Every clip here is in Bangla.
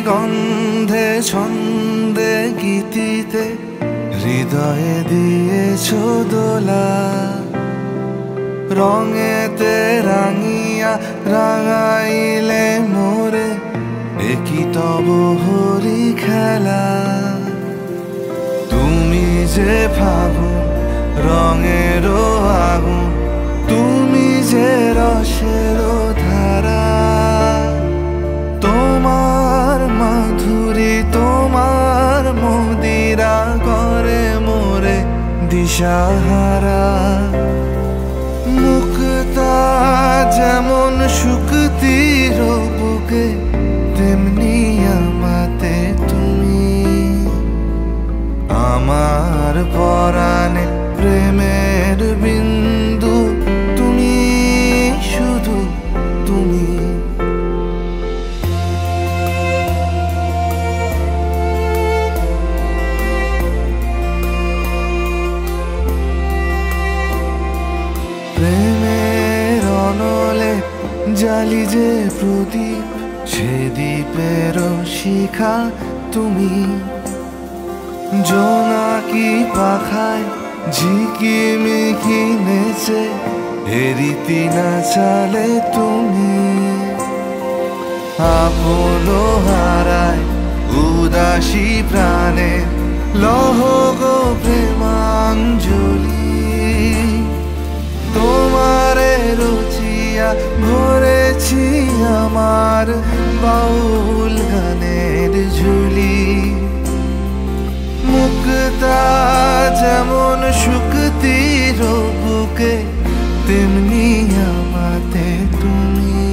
গন্ধে ছন্দে গীতিতে হৃদয়ে দিয়েছো দোলা, রঙেতে রাঙিয়া রাঙাইলে মোরে একই তব হরি খেলা। তুমি যে ফাগুন রঙেরও আগুন, তুমি যে রসেরও ধারা, তোমার মাধুরী তোমার মদিরা করে মোরে দিশাহারা। মুক্তা যেমন শুকতির বুকে, তেমনি আমাতে তুমি। আমার পরাণে প্রেমের বিন্দু, তুমি শুধু তুমি। প্রেমের অনলে জালি যে প্রদীপ, সে দ্বীপের শিখা তুমি। জোনাকি পাখায় ঝিকিমিকি নেচে এরিতি না চালে তুমি। আপন হারায় উদাসী প্রাণে লহ গো প্রেমাঞ্জলি। তোমারে রচিয়া ভরেছি আমার বাউল গানের ঝুলি। মুক্তা যেমন শুকতির বুকে, তেমনি আমাতে তুমি।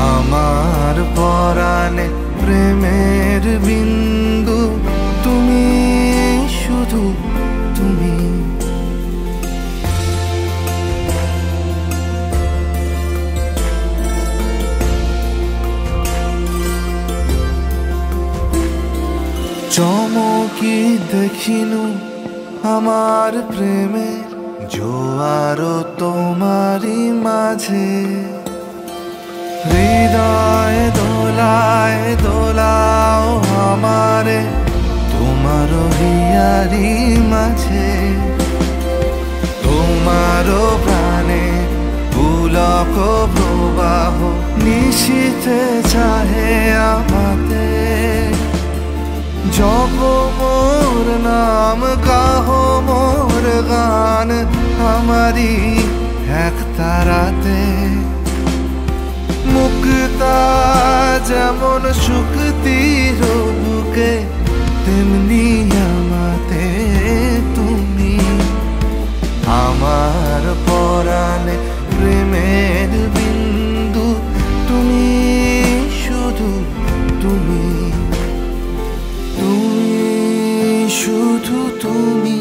আমার পরাণে প্রেমের বিন্দু, তুমি শুধু তুমি। চমকি দেখিনু আমার প্রেমের জোয়ার তোমারই মাঝে। হৃদয় দোলায় দোলাও আমারে তোমার হিয়ারি মাঝে। তোমার প্রাণে পুলক প্রবাহ নিশীথে চাহে আমাতে। জপ মোর নাম গাহো মোর গান আমারি এক তারাতে। মুক্তা যেমন শুকতির বুকে, তেমনি আমাতে তুমি। আমার পরাণে প্রেমের বিন্দু, তুমি শুধু তুমি। তুমি শুধু তুমি।